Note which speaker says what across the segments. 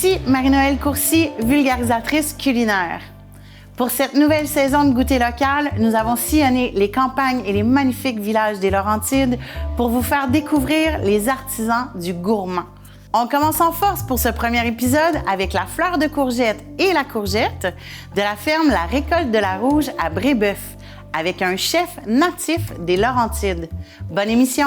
Speaker 1: Ici Marie-Noëlle Courcy, vulgarisatrice culinaire. Pour cette nouvelle saison de Goûter local, nous avons sillonné les campagnes et les magnifiques villages des Laurentides pour vous faire découvrir les artisans du gourmand. On commence en force pour ce premier épisode avec la fleur de courgette et la courgette de la ferme La Récolte de la Rouge à Brébeuf, avec un chef natif des Laurentides. Bonne émission!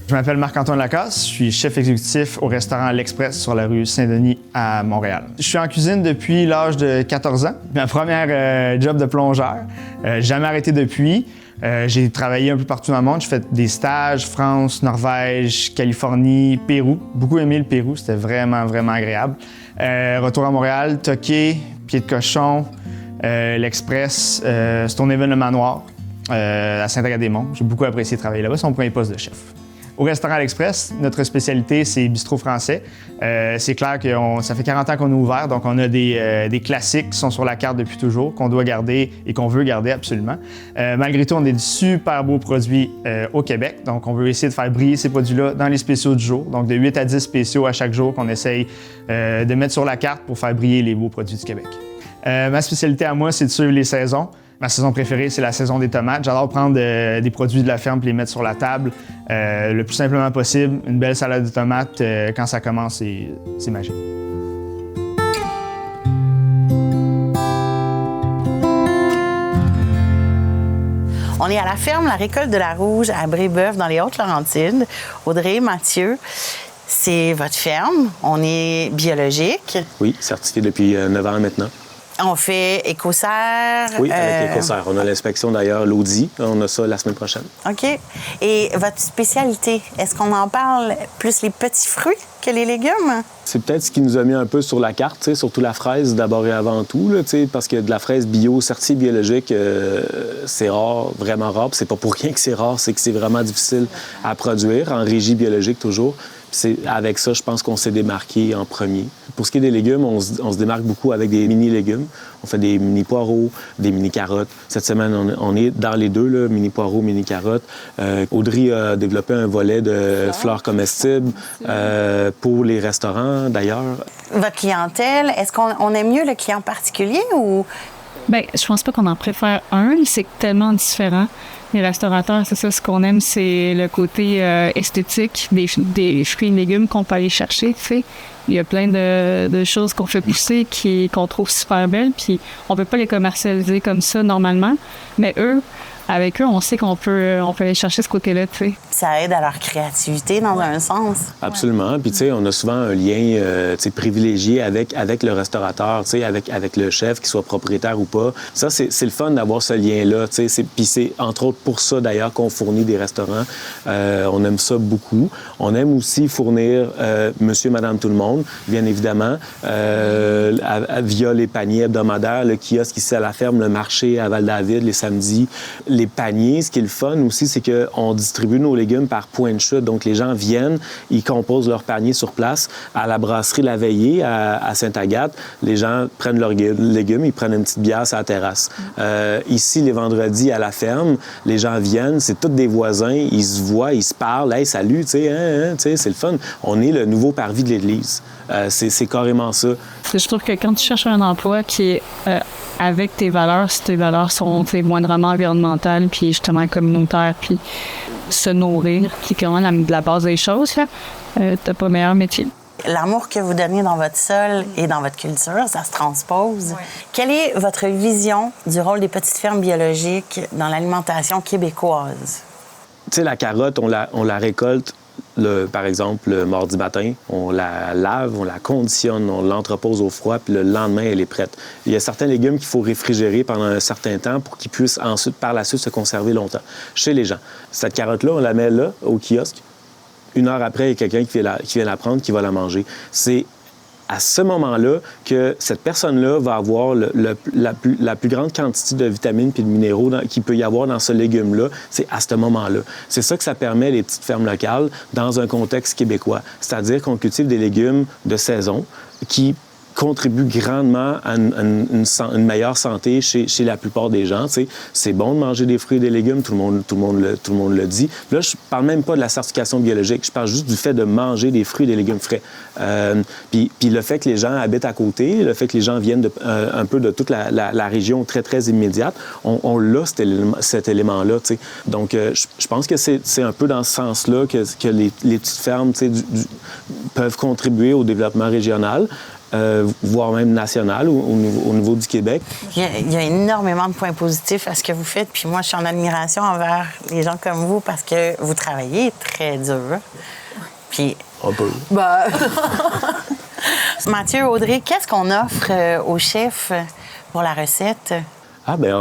Speaker 2: Je m'appelle Marc-Antoine Lacasse, je suis chef exécutif au restaurant L'Express sur la rue Saint-Denis à Montréal. Je suis en cuisine depuis l'âge de 14 ans. Ma première job de plongeur, jamais arrêté depuis. J'ai travaillé un peu partout dans le monde. J'ai fait des stages, France, Norvège, Californie, Pérou. Beaucoup aimé le Pérou, c'était vraiment, vraiment agréable. Retour à Montréal, Toqué, Pied de Cochon, L'Express, Stoneham le Manoir, à Saint-Agathe-des-Monts. J'ai beaucoup apprécié travailler là-bas, c'est mon premier poste de chef. Au restaurant L'Express, notre spécialité, c'est bistrot français. C'est clair que ça fait 40 ans qu'on est ouvert, donc on a des classiques qui sont sur la carte depuis toujours, qu'on doit garder et qu'on veut garder absolument. Malgré tout, on a des super beaux produits au Québec, donc on veut essayer de faire briller ces produits-là dans les spéciaux du jour, donc de 8 à 10 spéciaux à chaque jour qu'on essaye de mettre sur la carte pour faire briller les beaux produits du Québec. Ma spécialité à moi, c'est de suivre les saisons. Ma saison préférée, c'est la saison des tomates. J'adore prendre des produits de la ferme et les mettre sur la table le plus simplement possible. Une belle salade de tomates, quand ça commence, c'est magique.
Speaker 1: On est à la ferme La Récolte de la Rouge à Brébeuf, dans les Hautes-Laurentides. Audrey, Mathieu, c'est votre ferme. On est biologique.
Speaker 3: Oui, certifié depuis 9 ans maintenant.
Speaker 1: On fait écossaire.
Speaker 3: Oui, avec écossaire. On a l'inspection d'ailleurs, l'audit. On a ça la semaine prochaine.
Speaker 1: OK. Et votre spécialité, est-ce qu'on en parle plus les petits fruits que les légumes?
Speaker 3: C'est peut-être ce qui nous a mis un peu sur la carte, surtout la fraise d'abord et avant tout, là, parce que de la fraise bio, certifiée biologique, c'est rare, vraiment rare. Puis c'est pas pour rien que c'est rare, c'est que c'est vraiment difficile à produire, en régie biologique toujours. C'est avec ça, je pense qu'on s'est démarqué en premier. Pour ce qui est des légumes, on se démarque beaucoup avec des mini-légumes. On fait des mini-poireaux, des mini-carottes. Cette semaine, on est dans les deux, là, mini-poireaux, mini-carottes. Audrey a développé un volet de fleurs comestibles pour les restaurants, d'ailleurs.
Speaker 1: Votre clientèle, est-ce qu'on aime mieux le client particulier ou...
Speaker 4: Bien, je pense pas qu'on en préfère un. C'est tellement différent. Les restaurateurs, c'est ça, ce qu'on aime, c'est le côté esthétique des fruits et légumes qu'on peut aller chercher, tu sais. Il y a plein de choses qu'on fait pousser qu'on trouve super belles, puis on peut pas les commercialiser comme ça normalement. Mais avec eux, on sait qu'on peut aller chercher ce côté-là, tu sais.
Speaker 1: Ça aide à leur créativité dans un sens.
Speaker 3: Absolument. Puis, tu sais, on a souvent un lien privilégié avec le restaurateur, tu sais, avec le chef, qu'il soit propriétaire ou pas. Ça, c'est le fun d'avoir ce lien-là, tu sais. Puis c'est entre autres pour ça, d'ailleurs, qu'on fournit des restaurants. On aime ça beaucoup. On aime aussi fournir monsieur, madame, tout le monde, bien évidemment, via les paniers hebdomadaires, le kiosque ici à la ferme, le marché à Val-David, les samedis. Les paniers, ce qui est le fun aussi, c'est qu'on distribue nos légumes par point de chute. Donc, les gens viennent, ils composent leur panier sur place. À la brasserie La Veillée, à Sainte-Agathe, les gens prennent leurs légumes, ils prennent une petite bière sur la terrasse. Ici, les vendredis, à la ferme, les gens viennent, c'est tous des voisins, ils se voient, ils se parlent. « Hey, salut, tu sais, c'est le fun. » On est le nouveau parvis de l'Église. C'est carrément ça.
Speaker 4: Je trouve que quand tu cherches un emploi qui est avec tes valeurs, si tes valeurs sont moindrement environnementales, puis justement communautaires, puis se nourrir, qui est quand même la base des choses, t'as pas meilleur métier.
Speaker 1: L'amour que vous donnez dans votre sol et dans votre culture, ça se transpose. Ouais. Quelle est votre vision du rôle des petites fermes biologiques dans l'alimentation québécoise?
Speaker 3: Tu sais, la carotte, on la récolte. Par exemple, le mardi matin, on la lave, on la conditionne, on l'entrepose au froid, puis le lendemain, elle est prête. Il y a certains légumes qu'il faut réfrigérer pendant un certain temps pour qu'ils puissent ensuite, par la suite, se conserver longtemps chez les gens. Cette carotte-là, on la met là, au kiosque. 1 heure après, il y a quelqu'un qui vient la prendre, qui va la manger. C'est à ce moment-là que cette personne-là va avoir la plus grande quantité de vitamines et de minéraux qu'il peut y avoir dans ce légume-là. C'est à ce moment-là. C'est ça que ça permet, les petites fermes locales, dans un contexte québécois. C'est-à-dire qu'on cultive des légumes de saison qui contribue grandement à une meilleure santé chez la plupart des gens. Tu sais. C'est bon de manger des fruits et des légumes, tout le monde le dit. Là, je parle même pas de la certification biologique, je parle juste du fait de manger des fruits et des légumes frais. Puis le fait que les gens habitent à côté, le fait que les gens viennent un peu de toute la région très, très immédiate, on l'a cet élément-là. Tu sais. Donc, je pense que c'est un peu dans ce sens-là que les petites fermes tu sais, peuvent contribuer au développement régional. Voire même national au niveau du Québec.
Speaker 1: Il y a énormément de points positifs à ce que vous faites, puis moi, je suis en admiration envers les gens comme vous parce que vous travaillez très dur. Puis...
Speaker 3: Un peu.
Speaker 1: Mathieu, Audrey, qu'est-ce qu'on offre aux chefs pour la recette?
Speaker 3: Ah, bien,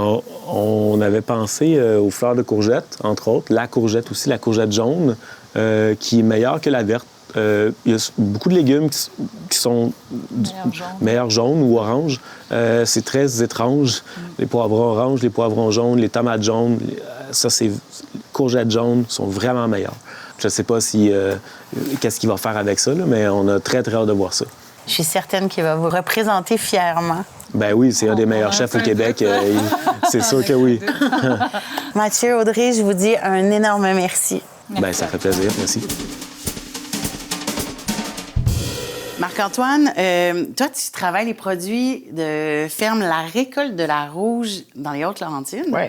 Speaker 3: on avait pensé aux fleurs de courgette, entre autres. La courgette aussi, la courgette jaune, qui est meilleure que la verte. Il y a beaucoup de légumes qui sont meilleurs jaunes ou oranges. C'est très étrange. Les poivrons oranges, les poivrons jaunes, les tomates jaunes, ça, c'est courgettes jaunes sont vraiment meilleures. Je ne sais pas qu'est-ce qu'il va faire avec ça, là, mais on a très, très hâte de voir ça.
Speaker 1: Je suis certaine qu'il va vous représenter fièrement.
Speaker 3: Ben oui, c'est un des meilleurs chefs au Québec. C'est sûr que oui.
Speaker 1: Mathieu, Audrey, je vous dis un énorme merci.
Speaker 3: Ben ça fait plaisir. Merci.
Speaker 1: Marc-Antoine, toi, tu travailles les produits de ferme La Récolte de la Rouge dans les Hautes-Laurentides.
Speaker 2: Oui.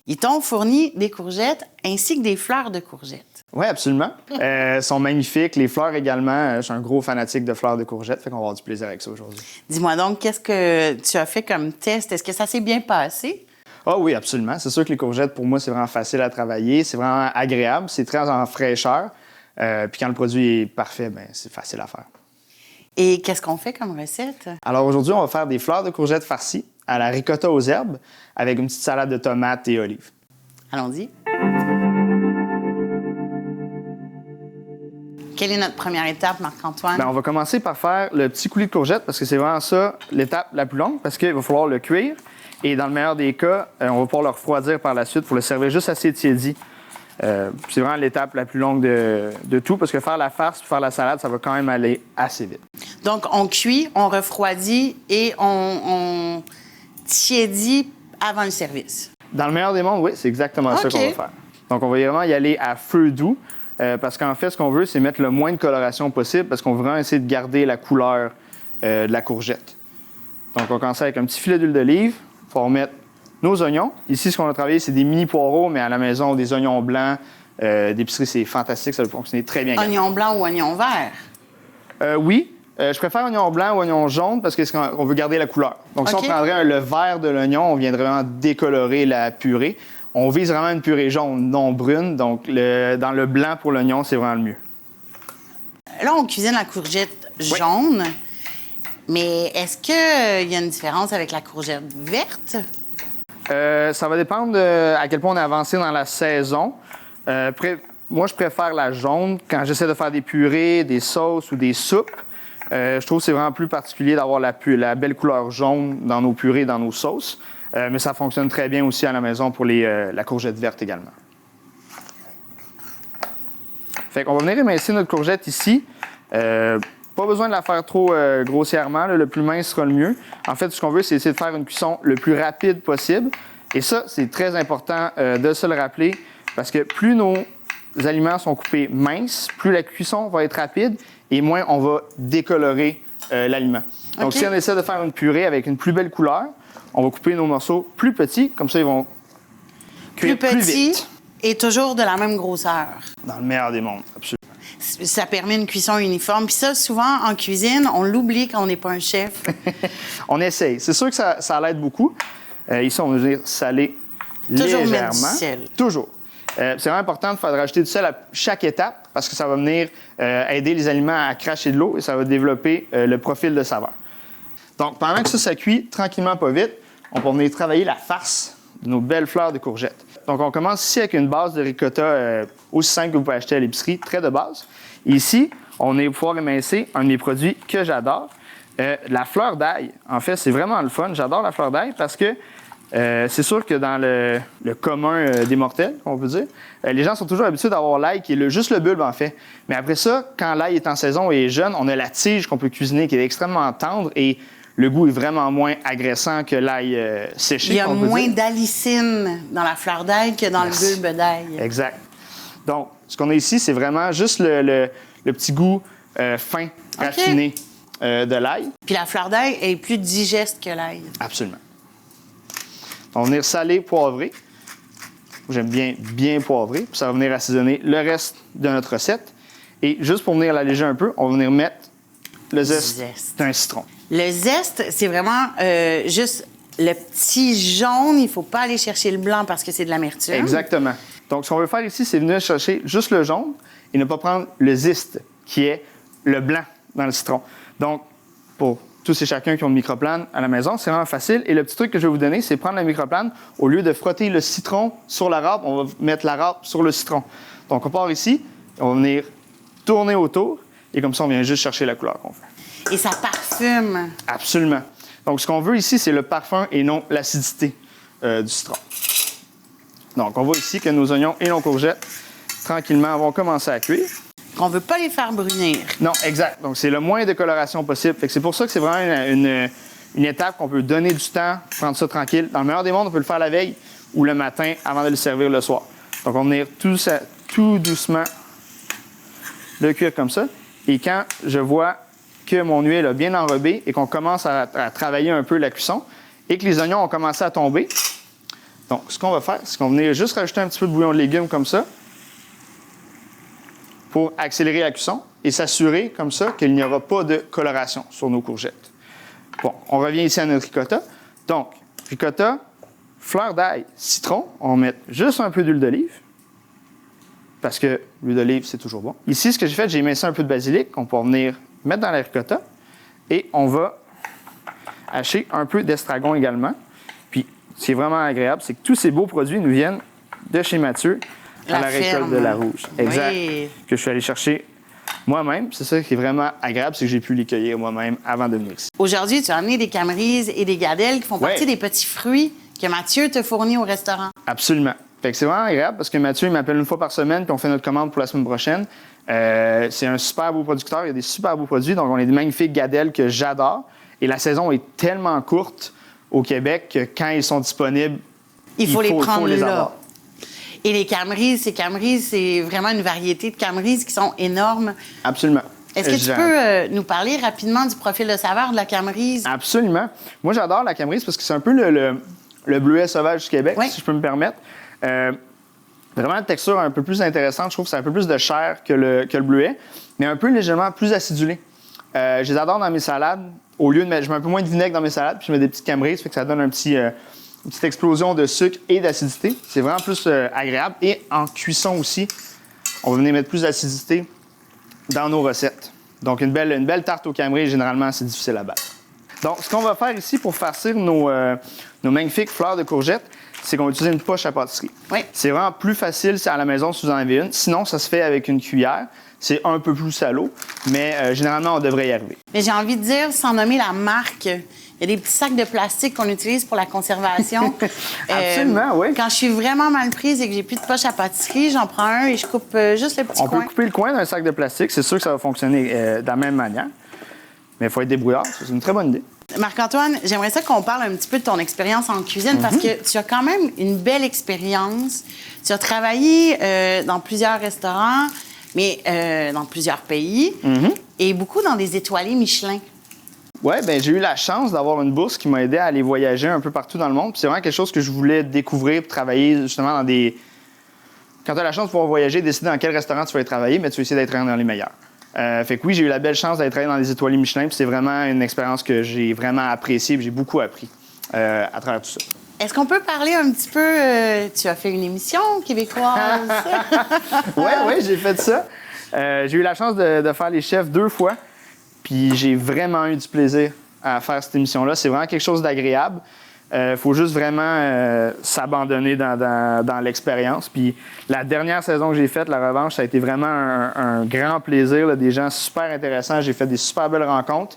Speaker 1: Ils t'ont fourni des courgettes ainsi que des fleurs de courgettes.
Speaker 2: Oui, absolument. Elles sont magnifiques. Les fleurs également. Je suis un gros fanatique de fleurs de courgettes, fait qu'on va avoir du plaisir avec ça aujourd'hui.
Speaker 1: Dis-moi donc, qu'est-ce que tu as fait comme test? Est-ce que ça s'est bien passé?
Speaker 2: Ah oui, absolument. C'est sûr que les courgettes, pour moi, c'est vraiment facile à travailler. C'est vraiment agréable. C'est très en fraîcheur. Puis quand le produit est parfait, bien, c'est facile à faire.
Speaker 1: Et qu'est-ce qu'on fait comme recette?
Speaker 2: Alors aujourd'hui, on va faire des fleurs de courgettes farcies à la ricotta aux herbes avec une petite salade de tomates et olives.
Speaker 1: Allons-y. Quelle est notre première étape, Marc-Antoine?
Speaker 2: Bien, on va commencer par faire le petit coulis de courgette parce que c'est vraiment ça l'étape la plus longue parce qu'il va falloir le cuire. Et dans le meilleur des cas, on va pouvoir le refroidir par la suite pour le servir juste assez tiédi. C'est vraiment l'étape la plus longue de tout parce que faire la farce et faire la salade, ça va quand même aller assez vite.
Speaker 1: Donc, on cuit, on refroidit et on tiédit avant le service.
Speaker 2: Dans le meilleur des mondes, oui, c'est exactement ça qu'on va faire. Donc, on va vraiment y aller à feu doux parce qu'en fait, ce qu'on veut, c'est mettre le moins de coloration possible parce qu'on veut vraiment essayer de garder la couleur de la courgette. Donc, on commence avec un petit filet d'huile d'olive. Il faut remettre nos oignons. Ici, ce qu'on a travaillé, c'est des mini poireaux, mais à la maison, des oignons blancs. D'épicerie, c'est fantastique, ça va fonctionner très bien.
Speaker 1: Oignon blanc ou oignon vert?
Speaker 2: Oui. Je préfère oignon blanc ou oignon jaune parce qu'on veut garder la couleur. Donc, si on prendrait le vert de l'oignon, on viendrait vraiment décolorer la purée. On vise vraiment une purée jaune, non brune. Donc, dans le blanc pour l'oignon, c'est vraiment le mieux.
Speaker 1: Là, on cuisine la courgette jaune. Mais est-ce qu'il y a une différence avec la courgette verte?
Speaker 2: Ça va dépendre à quel point on est avancé dans la saison. Moi, je préfère la jaune quand j'essaie de faire des purées, des sauces ou des soupes. Je trouve que c'est vraiment plus particulier d'avoir la belle couleur jaune dans nos purées, dans nos sauces. Mais ça fonctionne très bien aussi à la maison pour la courgette verte également. Fait qu'on va venir émincer notre courgette ici. Pas besoin de la faire trop grossièrement. Le plus mince sera le mieux. En fait, ce qu'on veut, c'est essayer de faire une cuisson le plus rapide possible. Et ça, c'est très important de se le rappeler parce que plus nos aliments sont coupés minces, plus la cuisson va être rapide et moins on va décolorer l'aliment. Donc, si on essaie de faire une purée avec une plus belle couleur, on va couper nos morceaux plus petits. Comme ça, ils vont cuire plus vite.
Speaker 1: Et toujours de la même grosseur.
Speaker 2: Dans le meilleur des mondes, absolument.
Speaker 1: Ça permet une cuisson uniforme. Puis ça, souvent, en cuisine, on l'oublie quand on n'est pas un chef.
Speaker 2: On essaye. C'est sûr que ça l'aide beaucoup. Ici, on va dire saler légèrement.
Speaker 1: Toujours mettre du sel.
Speaker 2: Toujours. C'est vraiment important de rajouter du sel à chaque étape parce que ça va venir aider les aliments à cracher de l'eau et ça va développer le profil de saveur. Donc, pendant que ça cuit, tranquillement, pas vite, on va venir travailler la farce de nos belles fleurs de courgettes. Donc, on commence ici avec une base de ricotta aussi simple que vous pouvez acheter à l'épicerie, très de base. Et ici, on est pouvoir émincer un de mes produits que j'adore, la fleur d'ail. En fait, c'est vraiment le fun. J'adore la fleur d'ail parce que c'est sûr que dans le commun des mortels, on peut dire, les gens sont toujours habitués d'avoir l'ail qui est juste le bulbe, en fait. Mais après ça, quand l'ail est en saison et est jeune, on a la tige qu'on peut cuisiner qui est extrêmement tendre et Le goût est vraiment moins agressant que l'ail séché.
Speaker 1: Il y a
Speaker 2: on peut
Speaker 1: moins
Speaker 2: dire.
Speaker 1: d'alicine dans la fleur d'ail que dans
Speaker 2: Yes.
Speaker 1: le bulbe d'ail.
Speaker 2: Exact. Donc, ce qu'on a ici, c'est vraiment juste le petit goût fin, raffiné de l'ail.
Speaker 1: Puis la fleur d'ail est plus digeste que l'ail.
Speaker 2: Absolument. On va venir saler, poivrer. J'aime bien poivrer. Puis ça va venir assaisonner le reste de notre recette. Et juste pour venir l'alléger un peu, on va venir mettre le zeste d'un citron.
Speaker 1: Le zeste, c'est vraiment juste le petit jaune. Il ne faut pas aller chercher le blanc parce que c'est de l'amertume.
Speaker 2: Exactement. Donc, ce qu'on veut faire ici, c'est venir chercher juste le jaune et ne pas prendre le zeste, qui est le blanc dans le citron. Donc, pour tous et chacun qui ont une microplane à la maison, c'est vraiment facile. Et le petit truc que je vais vous donner, c'est prendre la microplane, au lieu de frotter le citron sur la râpe, on va mettre la râpe sur le citron. Donc, on part ici, on va venir tourner autour, et comme ça, on vient juste chercher la couleur qu'on veut.
Speaker 1: Et ça parfume.
Speaker 2: Absolument. Donc, ce qu'on veut ici, c'est le parfum et non l'acidité du citron. Donc, on voit ici que nos oignons et nos courgettes, tranquillement, vont commencer à cuire.
Speaker 1: On ne veut pas les faire brunir.
Speaker 2: Non, exact. Donc, c'est le moins de coloration possible. Fait que c'est pour ça que c'est vraiment une étape qu'on peut donner du temps, prendre ça tranquille. Dans le meilleur des mondes, on peut le faire la veille ou le matin avant de le servir le soir. Donc, on va venir tout doucement le cuire comme ça. Et quand je vois que mon huile a bien enrobé et qu'on commence à travailler un peu la cuisson et que les oignons ont commencé à tomber, donc, ce qu'on va faire, c'est qu'on va venir juste rajouter un petit peu de bouillon de légumes comme ça pour accélérer la cuisson et s'assurer comme ça qu'il n'y aura pas de coloration sur nos courgettes. Bon, on revient ici à notre ricotta. Donc, ricotta, fleur d'ail, citron. On va mettre juste un peu d'huile d'olive parce que l'huile d'olive, c'est toujours bon. Ici, ce que j'ai fait, j'ai émincé un peu de basilic qu'on peut venir mettre dans la ricotta et on va hacher un peu d'estragon également. Puis, ce qui est vraiment agréable, c'est que tous ces beaux produits nous viennent de chez Mathieu à la récolte
Speaker 1: ferme.
Speaker 2: de la Rouge. Exact.
Speaker 1: Oui.
Speaker 2: Que je suis allé chercher moi-même. C'est ça qui est vraiment agréable, c'est que j'ai pu les cueillir moi-même avant de venir ici.
Speaker 1: Aujourd'hui, tu as amené des camerises et des gadelles qui font partie des petits fruits que Mathieu te fournit au restaurant.
Speaker 2: Absolument. Fait que c'est vraiment agréable parce que Mathieu il m'appelle une fois par semaine puis on fait notre commande pour la semaine prochaine. C'est un super beau producteur. Il y a des super beaux produits. Donc, on a des magnifiques gadelles que j'adore. Et la saison est tellement courte au Québec que quand ils sont disponibles,
Speaker 1: Il faut les prendre
Speaker 2: les
Speaker 1: là.
Speaker 2: avoir.
Speaker 1: Et les camerises, c'est vraiment une variété de camerises qui sont énormes.
Speaker 2: Absolument.
Speaker 1: Est-ce que tu peux nous parler rapidement du profil de saveur de la camerise?
Speaker 2: Absolument. Moi, j'adore la camerise parce que c'est un peu le bleuet sauvage du Québec, si je peux me permettre. Vraiment une texture un peu plus intéressante. Je trouve que c'est un peu plus de chair que le bleuet, mais un peu légèrement plus acidulé. Je les adore dans mes salades. Au lieu de mettre, je mets un peu moins de vinaigre dans mes salades, puis je mets des petites camerises, fait que ça donne une petite explosion de sucre et d'acidité. C'est vraiment plus agréable. Et en cuisson aussi, on va venir mettre plus d'acidité dans nos recettes. Donc, une belle tarte aux camerises, généralement, c'est difficile à battre. Donc, ce qu'on va faire ici pour farcir nos magnifiques fleurs de courgettes, c'est qu'on va utiliser une poche à pâtisserie.
Speaker 1: Oui.
Speaker 2: C'est vraiment plus facile à la maison si vous en avez une. Sinon, ça se fait avec une cuillère. C'est un peu plus salaud, mais généralement, on devrait y arriver.
Speaker 1: Mais j'ai envie de dire, sans nommer la marque, il y a des petits sacs de plastique qu'on utilise pour la conservation.
Speaker 2: Absolument, oui.
Speaker 1: Quand je suis vraiment mal prise et que j'ai plus de poche à pâtisserie, j'en prends un et je coupe juste le petit
Speaker 2: On
Speaker 1: coin.
Speaker 2: peut couper le coin d'un sac de plastique. C'est sûr que ça va fonctionner de la même manière. Mais il faut être débrouillard. C'est une très bonne idée.
Speaker 1: Marc-Antoine, j'aimerais ça qu'on parle un petit peu de ton expérience en cuisine parce que tu as quand même une belle expérience. Tu as travaillé dans plusieurs restaurants, mais dans plusieurs pays et beaucoup dans des étoilés Michelin.
Speaker 2: Oui, bien, j'ai eu la chance d'avoir une bourse qui m'a aidé à aller voyager un peu partout dans le monde. Puis c'est vraiment quelque chose que je voulais découvrir, travailler justement dans des... Quand tu as la chance de pouvoir voyager, décider dans quel restaurant tu vas aller travailler, mais tu vas essayer d'être dans les meilleurs. Fait que oui, j'ai eu la belle chance d'aller travailler dans les étoilés Michelin, puis c'est vraiment une expérience que j'ai vraiment appréciée, puis j'ai beaucoup appris à travers tout ça.
Speaker 1: Est-ce qu'on peut parler un petit peu... tu as fait une émission québécoise.
Speaker 2: Oui, j'ai fait ça. J'ai eu la chance de faire les chefs 2 fois, puis j'ai vraiment eu du plaisir à faire cette émission-là. C'est vraiment quelque chose d'agréable. Faut juste vraiment s'abandonner dans l'expérience. Puis la dernière saison que j'ai faite, La Revanche, ça a été vraiment un grand plaisir. Là, des gens super intéressants. J'ai fait des super belles rencontres.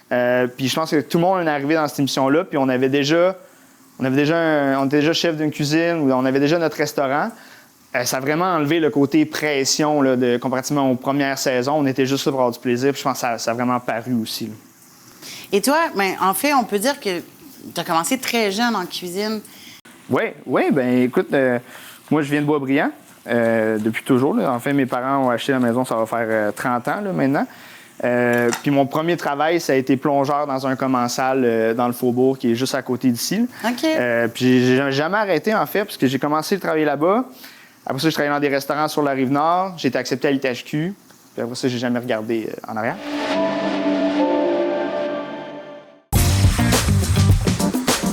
Speaker 2: Puis je pense que tout le monde est arrivé dans cette émission-là. Puis on était déjà chef d'une cuisine, ou on avait déjà notre restaurant. Ça a vraiment enlevé le côté pression là, comparativement aux premières saisons. On était juste là pour avoir du plaisir. Puis je pense que ça a vraiment paru aussi. Là.
Speaker 1: Et toi, ben, en fait, on peut dire que tu as commencé très jeune en cuisine.
Speaker 2: Oui, ben écoute, moi je viens de Boisbriand depuis toujours. Là. En fait, mes parents ont acheté la maison, ça va faire 30 ans là, maintenant. Puis mon premier travail, ça a été plongeur dans un commensal dans le Faubourg, qui est juste à côté d'ici.
Speaker 1: OK.
Speaker 2: Puis j'ai jamais arrêté, en fait, parce que j'ai commencé à travailler là-bas. Après ça, je travaillais dans des restaurants sur la Rive-Nord. J'ai été accepté à l'ITHQ. Puis après ça, j'ai jamais regardé en arrière.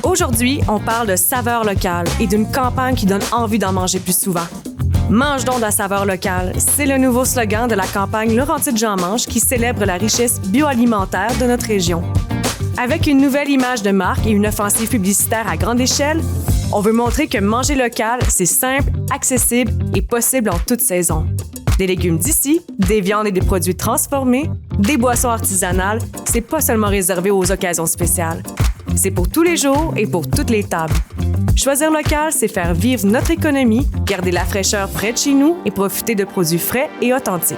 Speaker 5: Aujourd'hui, on parle de saveurs locales et d'une campagne qui donne envie d'en manger plus souvent. Mange donc de la saveur locale, c'est le nouveau slogan de la campagne Laurentides J'en mange qui célèbre la richesse bioalimentaire de notre région. Avec une nouvelle image de marque et une offensive publicitaire à grande échelle, on veut montrer que manger local, c'est simple, accessible et possible en toute saison. Des légumes d'ici, des viandes et des produits transformés, des boissons artisanales, c'est pas seulement réservé aux occasions spéciales. C'est pour tous les jours et pour toutes les tables. Choisir local, c'est faire vivre notre économie, garder la fraîcheur près de chez nous et profiter de produits frais et authentiques.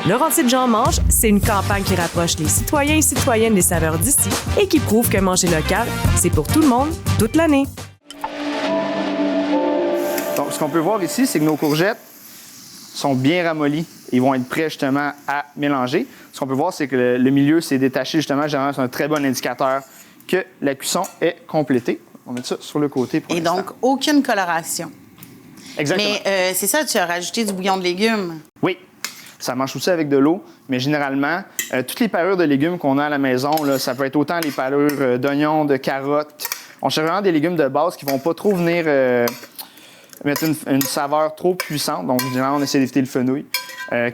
Speaker 5: Laurentides J'en mange, c'est une campagne qui rapproche les citoyens et citoyennes des saveurs d'ici et qui prouve que manger local, c'est pour tout le monde, toute l'année.
Speaker 2: Donc, ce qu'on peut voir ici, c'est que nos courgettes sont bien ramollies. Ils vont être prêts justement à mélanger. Ce qu'on peut voir, c'est que le milieu s'est détaché justement. Généralement, c'est un très bon indicateur que la cuisson est complétée. On va mettre ça sur le côté pour l'instant.
Speaker 1: Et donc, aucune coloration.
Speaker 2: Exactement.
Speaker 1: Mais c'est ça, tu as rajouté du bouillon de légumes.
Speaker 2: Oui. Ça marche aussi avec de l'eau, mais généralement, toutes les parures de légumes qu'on a à la maison, là, ça peut être autant les parures d'oignons, de carottes. On cherche vraiment des légumes de base qui ne vont pas trop venir mettre une saveur trop puissante. Donc, généralement, on essaie d'éviter le fenouil.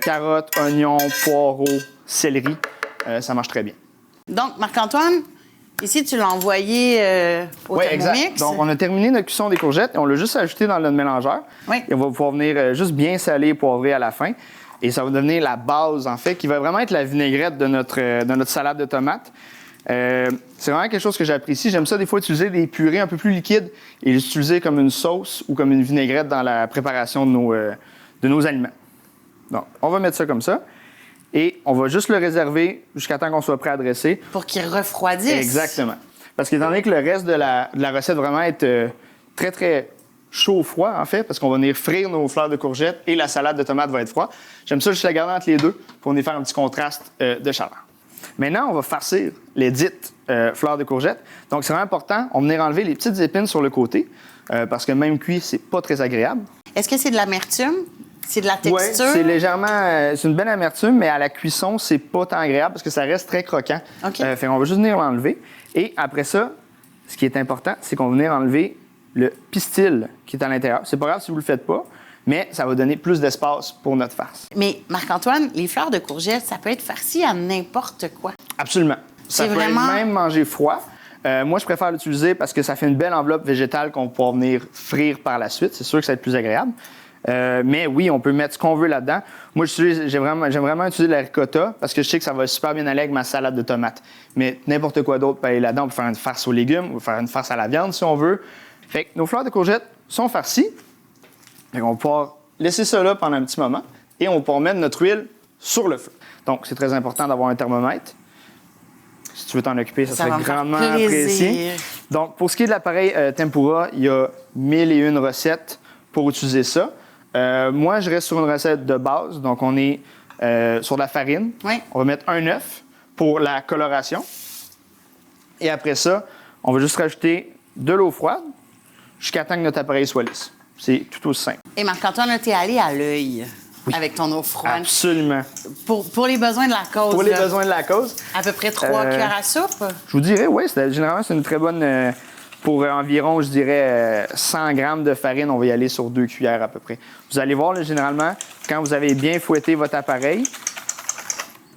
Speaker 2: Carottes, oignons, poireaux, céleri, ça marche très bien.
Speaker 1: Donc, Marc-Antoine, ici, tu l'as envoyé au
Speaker 2: Oui, exact.
Speaker 1: Thermomix.
Speaker 2: Donc, on a terminé notre cuisson des courgettes et on l'a juste ajouté dans notre mélangeur.
Speaker 1: Oui.
Speaker 2: Et on va pouvoir venir juste bien saler et poivrer à la fin. Et ça va devenir la base, en fait, qui va vraiment être la vinaigrette de notre salade de tomates. C'est vraiment quelque chose que j'apprécie. J'aime ça, des fois, utiliser des purées un peu plus liquides et les utiliser comme une sauce ou comme une vinaigrette dans la préparation de nos aliments. Donc, on va mettre ça comme ça. Et on va juste le réserver jusqu'à temps qu'on soit prêt à dresser.
Speaker 1: Pour qu'il refroidisse.
Speaker 2: Exactement. Parce qu'étant donné que le reste de la recette va vraiment être très, très chaud-froid, en fait, parce qu'on va venir frire nos fleurs de courgettes et la salade de tomates va être froide. J'aime ça juste la garder entre les deux pour venir faire un petit contraste de chaleur. Maintenant, on va farcir les dites fleurs de courgettes. Donc, c'est vraiment important. On va venir enlever les petites épines sur le côté parce que même cuit, c'est pas très agréable.
Speaker 1: Est-ce que c'est de l'amertume? C'est de la texture?
Speaker 2: Oui, c'est légèrement... c'est une belle amertume, mais à la cuisson, c'est pas tant agréable parce que ça reste très croquant.
Speaker 1: OK.
Speaker 2: Fait qu'on va juste venir l'enlever. Et après ça, ce qui est important, c'est qu'on va venir enlever le pistil qui est à l'intérieur. C'est pas grave si vous le faites pas, mais ça va donner plus d'espace pour notre farce.
Speaker 1: Mais Marc-Antoine, les fleurs de courgettes, ça peut être farci à n'importe quoi.
Speaker 2: Absolument. Ça
Speaker 1: C'est
Speaker 2: peut
Speaker 1: vraiment-
Speaker 2: être même mangé froid. Moi, je préfère l'utiliser parce que ça fait une belle enveloppe végétale qu'on va pouvoir venir frire par la suite. C'est sûr que ça va être plus agréable. Mais oui, on peut mettre ce qu'on veut là-dedans. Moi, j'aime vraiment utiliser la ricotta parce que je sais que ça va super bien aller avec ma salade de tomates. Mais n'importe quoi d'autre peut aller là-dedans. On peut faire une farce aux légumes, on peut faire une farce à la viande si on veut. Fait que nos fleurs de courgettes sont farcies. Fait qu'on va pouvoir laisser ça là pendant un petit moment et on va pouvoir mettre notre huile sur le feu. Donc, c'est très important d'avoir un thermomètre. Si tu veux t'en occuper, ça
Speaker 1: va
Speaker 2: serait
Speaker 1: me faire
Speaker 2: grandement
Speaker 1: plaisir.
Speaker 2: apprécié. Donc, pour ce qui est de l'appareil tempura, il y a 1001 recettes pour utiliser ça. Moi, je reste sur une recette de base. Donc, on est sur de la farine.
Speaker 1: Oui.
Speaker 2: On va mettre un œuf pour la coloration. Et après ça, on va juste rajouter de l'eau froide jusqu'à temps que notre appareil soit lisse. C'est tout aussi simple.
Speaker 1: Et Marc-Antoine, là, t'es allé à l'œil avec ton eau froide.
Speaker 2: Absolument.
Speaker 1: Pour les besoins de la cause.
Speaker 2: Pour les
Speaker 1: là,
Speaker 2: besoins de la cause,
Speaker 1: à peu près 3 cuillères à soupe.
Speaker 2: je vous dirais, oui, généralement, c'est une très bonne... pour environ, je dirais, 100 grammes de farine, on va y aller sur 2 cuillères à peu près. Vous allez voir, là, généralement, quand vous avez bien fouetté votre appareil,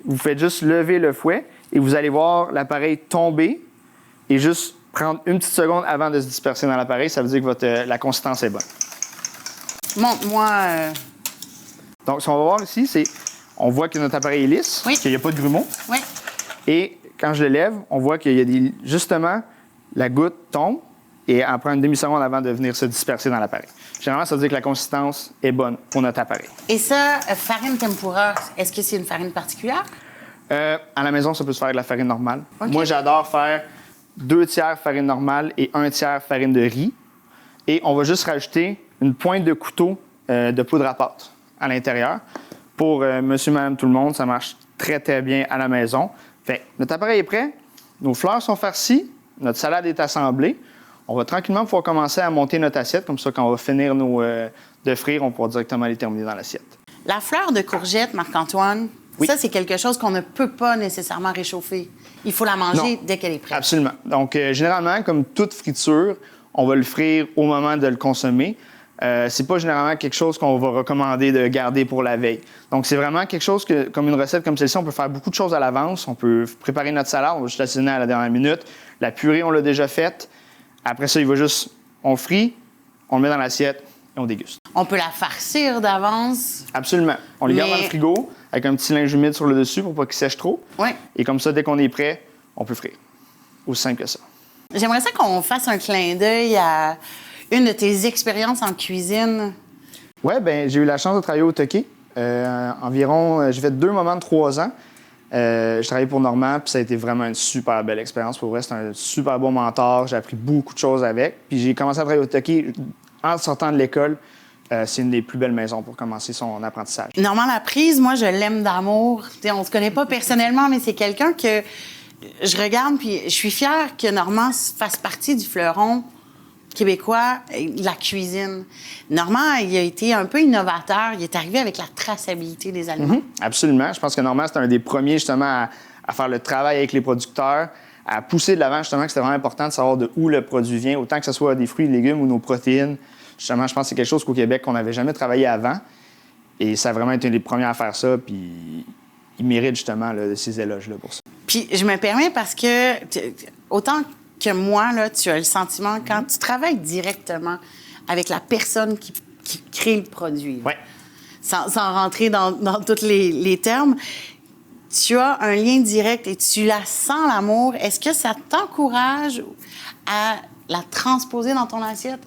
Speaker 2: vous faites juste lever le fouet et vous allez voir l'appareil tomber et juste prendre une petite seconde avant de se disperser dans l'appareil. Ça veut dire que la consistance est bonne.
Speaker 1: Montre-moi.
Speaker 2: Donc, ce qu'on va voir ici, c'est on voit que notre appareil est lisse,
Speaker 1: Oui.
Speaker 2: qu'il n'y a pas de grumeaux.
Speaker 1: Oui.
Speaker 2: Et quand je le lève, on voit qu'il y a justement, la goutte tombe et elle prend une demi-seconde avant de venir se disperser dans l'appareil. Généralement, ça veut dire que la consistance est bonne pour notre appareil.
Speaker 1: Et ça, farine tempura, est-ce que c'est une farine particulière?
Speaker 2: À la maison, ça peut se faire avec de la farine normale.
Speaker 1: OK.
Speaker 2: Moi, j'adore faire 2 tiers farine normale et 1 tiers farine de riz. Et on va juste rajouter une pointe de couteau de poudre à pâte à l'intérieur. Pour monsieur, madame, tout le monde, ça marche très, très bien à la maison. Fait, notre appareil est prêt, nos fleurs sont farcies, notre salade est assemblée. On va tranquillement pouvoir commencer à monter notre assiette. Comme ça, quand on va finir de frire, on pourra directement les terminer dans l'assiette.
Speaker 1: La fleur de courgette, Marc-Antoine,
Speaker 2: Oui.
Speaker 1: ça, c'est quelque chose qu'on ne peut pas nécessairement réchauffer. Il faut la manger
Speaker 2: Non.
Speaker 1: dès qu'elle est prête.
Speaker 2: Absolument. Donc, généralement, comme toute friture, on va le frire au moment de le consommer. C'est pas généralement quelque chose qu'on va recommander de garder pour la veille. Donc, c'est vraiment quelque chose que, comme une recette comme celle-ci, on peut faire beaucoup de choses à l'avance. On peut préparer notre salade, on va juste l'assaisonner à la dernière minute. La purée, on l'a déjà faite. Après ça, on frit, on le met dans l'assiette et on déguste.
Speaker 1: On peut la farcir d'avance.
Speaker 2: Absolument. On les garde
Speaker 1: Mais-
Speaker 2: dans le frigo avec un petit linge humide sur le dessus pour pas qu'ils sèchent trop.
Speaker 1: Oui.
Speaker 2: Et comme ça, dès qu'on est prêt, on peut frire. Aussi simple que ça.
Speaker 1: J'aimerais ça qu'on fasse un clin d'œil à une de tes expériences en cuisine.
Speaker 2: Oui, bien, j'ai eu la chance de travailler au Toqué. J'ai fait 2 moments de 3 ans. Je travaillais pour Normand, puis ça a été vraiment une super belle expérience. Pour vrai, c'était un super bon mentor. J'ai appris beaucoup de choses avec. Puis j'ai commencé à travailler au Toqué en sortant de l'école. C'est une des plus belles maisons pour commencer son apprentissage.
Speaker 1: Normand Laprise, moi, je l'aime d'amour. T'sais, on se connaît pas personnellement, mais c'est quelqu'un que je regarde, puis je suis fière que Normand fasse partie du fleuron québécois, de la cuisine. Normand, il a été un peu innovateur. Il est arrivé avec la traçabilité des aliments.
Speaker 2: Absolument. Je pense que Normand, c'était un des premiers, justement, à faire le travail avec les producteurs, à pousser de l'avant, justement, que c'était vraiment important de savoir de où le produit vient, autant que ce soit des fruits et légumes ou nos protéines. Justement, je pense que c'est quelque chose qu'au Québec, qu'on n'avait jamais travaillé avant. Et ça a vraiment été une des premières à faire ça. Puis il mérite, justement, là, ces éloges-là pour ça.
Speaker 1: Puis je me permets parce que, autant que moi, là, tu as le sentiment, quand tu travailles directement avec la personne qui crée le produit,
Speaker 2: Ouais.
Speaker 1: sans rentrer dans tous les termes, tu as un lien direct et tu la sens, l'amour. Est-ce que ça t'encourage à la transposer dans ton assiette?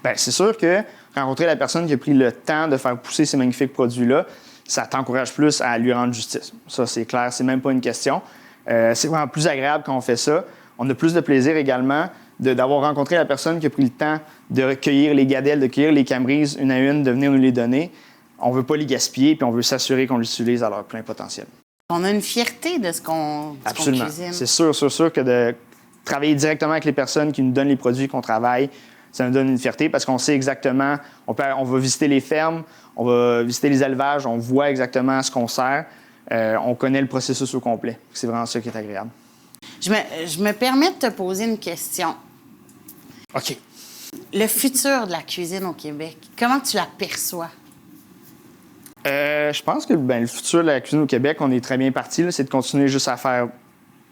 Speaker 2: Bien, c'est sûr que rencontrer la personne qui a pris le temps de faire pousser ces magnifiques produits-là, ça t'encourage plus à lui rendre justice. Ça, c'est clair, c'est même pas une question. C'est vraiment plus agréable quand on fait ça. On a plus de plaisir également d'avoir rencontré la personne qui a pris le temps de recueillir les gadelles, de cueillir les cambrises une à une, de venir nous les donner. On veut pas les gaspiller, puis on veut s'assurer qu'on les utilise à leur plein potentiel.
Speaker 1: On a une fierté de ce qu'on
Speaker 2: Absolument.
Speaker 1: cuisine.
Speaker 2: C'est sûr que de travailler directement avec les personnes qui nous donnent les produits qu'on travaille, ça nous donne une fierté parce qu'on sait exactement, on va visiter les fermes, on va visiter les élevages, on voit exactement ce qu'on sert, on connaît le processus au complet. C'est vraiment ça qui est agréable.
Speaker 1: Je me permets de te poser une question.
Speaker 2: OK.
Speaker 1: Le futur de la cuisine au Québec, comment tu l'aperçois?
Speaker 2: Je pense que le futur de la cuisine au Québec, on est très bien parti. C'est de continuer juste à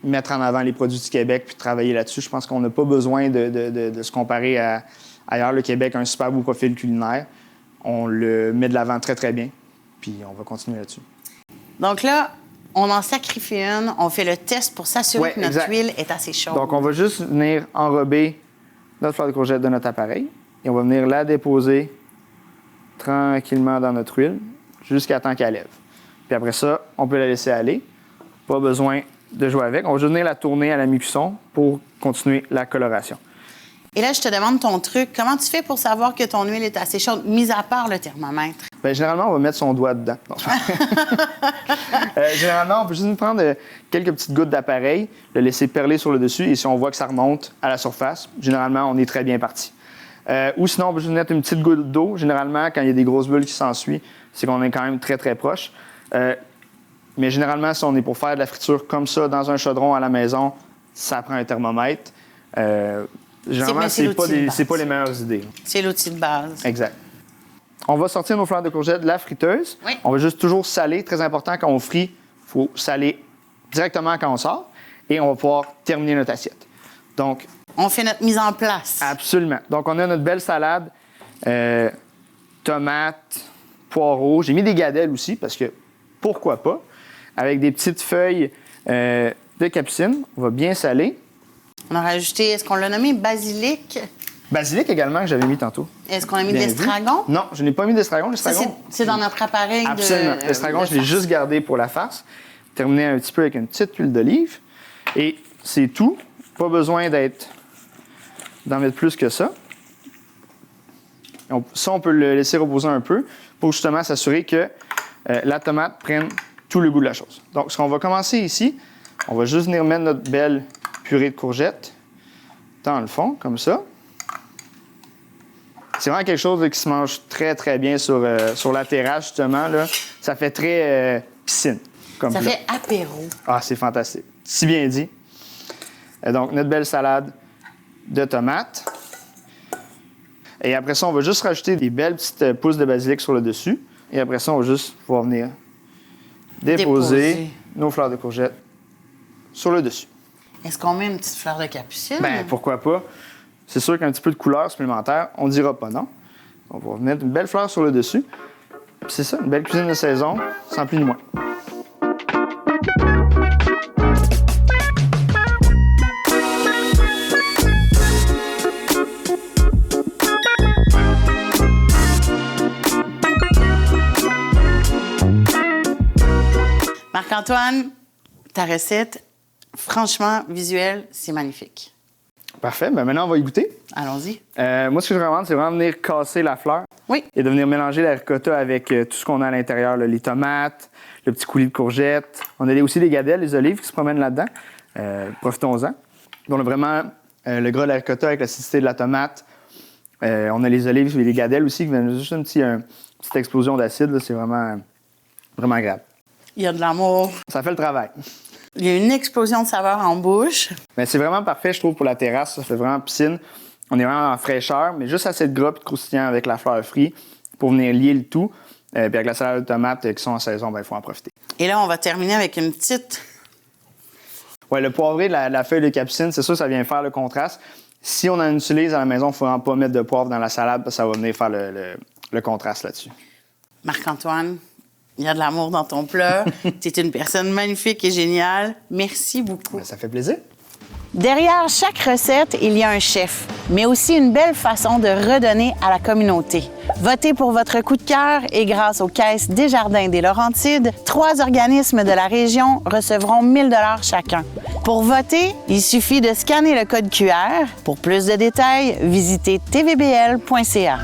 Speaker 2: mettre en avant les produits du Québec puis de travailler là-dessus. Je pense qu'on n'a pas besoin de se comparer à ailleurs. Le Québec a un super beau profil culinaire. On le met de l'avant très, très bien. Puis on va continuer là-dessus.
Speaker 1: Donc là, on en sacrifie une, on fait le test pour s'assurer
Speaker 2: Ouais,
Speaker 1: que notre
Speaker 2: exact.
Speaker 1: huile est assez chaude.
Speaker 2: Donc, on va juste venir enrober notre fleur de courgette de notre appareil et on va venir la déposer tranquillement dans notre huile jusqu'à temps qu'elle lève. Puis après ça, on peut la laisser aller. Pas besoin de jouer avec. On va juste venir la tourner à la mi-cuisson pour continuer la coloration.
Speaker 1: Et là, je te demande ton truc. Comment tu fais pour savoir que ton huile est assez chaude, mis à part le thermomètre?
Speaker 2: Bien, généralement, on va mettre son doigt dedans. Non, généralement, on peut juste prendre quelques petites gouttes d'appareil, le laisser perler sur le dessus, et si on voit que ça remonte à la surface, généralement, on est très bien parti. Ou sinon, on peut juste mettre une petite goutte d'eau. Généralement, quand il y a des grosses bulles qui s'ensuivent, c'est qu'on est quand même très, très proche. Mais généralement, si on est pour faire de la friture comme ça, dans un chaudron à la maison, ça prend un thermomètre. Généralement, c'est pas les meilleures idées.
Speaker 1: C'est l'outil de base.
Speaker 2: Exact. On va sortir nos fleurs de courgette de la friteuse.
Speaker 1: Oui.
Speaker 2: On va juste toujours saler. Très important, quand on frit, il faut saler directement quand on sort. Et on va pouvoir terminer notre assiette. Donc,
Speaker 1: On fait notre mise en place.
Speaker 2: absolument. Donc, on a notre belle salade, tomates, poireaux. J'ai mis des gadelles aussi, parce que pourquoi pas. Avec des petites feuilles de capucine. On va bien saler.
Speaker 1: On a rajouté, est-ce qu'on l'a nommé basilic?
Speaker 2: Basilic également, que j'avais mis tantôt.
Speaker 1: Est-ce qu'on a mis de
Speaker 2: Bien vu.
Speaker 1: l'estragon?
Speaker 2: Non, je n'ai pas mis d'estragon.
Speaker 1: Ça,
Speaker 2: L'estragon,
Speaker 1: c'est dans notre appareil
Speaker 2: absolument.
Speaker 1: de
Speaker 2: L'estragon,
Speaker 1: de
Speaker 2: je l'ai
Speaker 1: farce.
Speaker 2: juste gardé pour la farce. terminer un petit peu avec une petite huile d'olive. Et c'est tout. Pas besoin d'en mettre plus que ça. Ça, on peut le laisser reposer un peu pour justement s'assurer que la tomate prenne tout le goût de la chose. Donc, ce qu'on va commencer ici, on va juste venir mettre notre belle purée de courgettes dans le fond, comme ça. C'est vraiment quelque chose qui se mange très, très bien sur la terrasse, justement. Là. Ça fait très piscine. Comme
Speaker 1: Ça
Speaker 2: plat.
Speaker 1: fait apéro.
Speaker 2: Ah, c'est fantastique. Si bien dit. Donc, notre belle salade de tomates. Et après ça, on va juste rajouter des belles petites pousses de basilic sur le dessus. Et après ça, on va juste pouvoir venir déposer nos fleurs de courgettes sur le dessus.
Speaker 1: Est-ce qu'on met une petite fleur de capucine?
Speaker 2: Ben, pourquoi pas? C'est sûr qu'un petit peu de couleur supplémentaire, on ne dira pas non. On va mettre une belle fleur sur le dessus. Puis c'est ça, une belle cuisine de saison, sans plus ni moins.
Speaker 1: Marc-Antoine, ta recette, franchement, visuelle, c'est magnifique.
Speaker 2: Parfait, ben maintenant on va y goûter.
Speaker 1: Allons-y.
Speaker 2: Moi, ce que je recommande, c'est vraiment venir casser la fleur.
Speaker 1: Oui.
Speaker 2: Et de venir mélanger la ricotta avec tout ce qu'on a à l'intérieur, là, les tomates, le petit coulis de courgettes. On a aussi les gadelles, les olives qui se promènent là-dedans. Profitons-en. On a vraiment le gras de la ricotta avec l'acidité de la tomate. On a les olives et les gadelles aussi qui viennent juste une petite explosion d'acide. Là. C'est vraiment, vraiment agréable.
Speaker 1: Il y a de l'amour.
Speaker 2: Ça fait le travail.
Speaker 1: Il y a une explosion de saveur en bouche.
Speaker 2: Mais c'est vraiment parfait, je trouve, pour la terrasse. Ça fait vraiment piscine. On est vraiment en fraîcheur, mais juste assez de gras et de croustillant avec la fleur frite pour venir lier le tout. Puis avec la salade de tomates qui sont en saison, ben, il faut en profiter.
Speaker 1: Et là, on va terminer avec une petite...
Speaker 2: Ouais, le poivré, la feuille de capucine, c'est sûr, ça vient faire le contraste. Si on en utilise à la maison, il ne faut vraiment pas mettre de poivre dans la salade parce que ça va venir faire le contraste là-dessus.
Speaker 1: Marc-Antoine, il y a de l'amour dans ton plat. Tu es une personne magnifique et géniale. Merci beaucoup.
Speaker 2: Ben, ça fait plaisir.
Speaker 1: Derrière chaque recette, il y a un chef, mais aussi une belle façon de redonner à la communauté. Votez pour votre coup de cœur et grâce aux caisses Desjardins des Laurentides, 3 organismes de la région recevront 1 000 $ chacun. Pour voter, il suffit de scanner le code QR. Pour plus de détails, visitez tvbl.ca.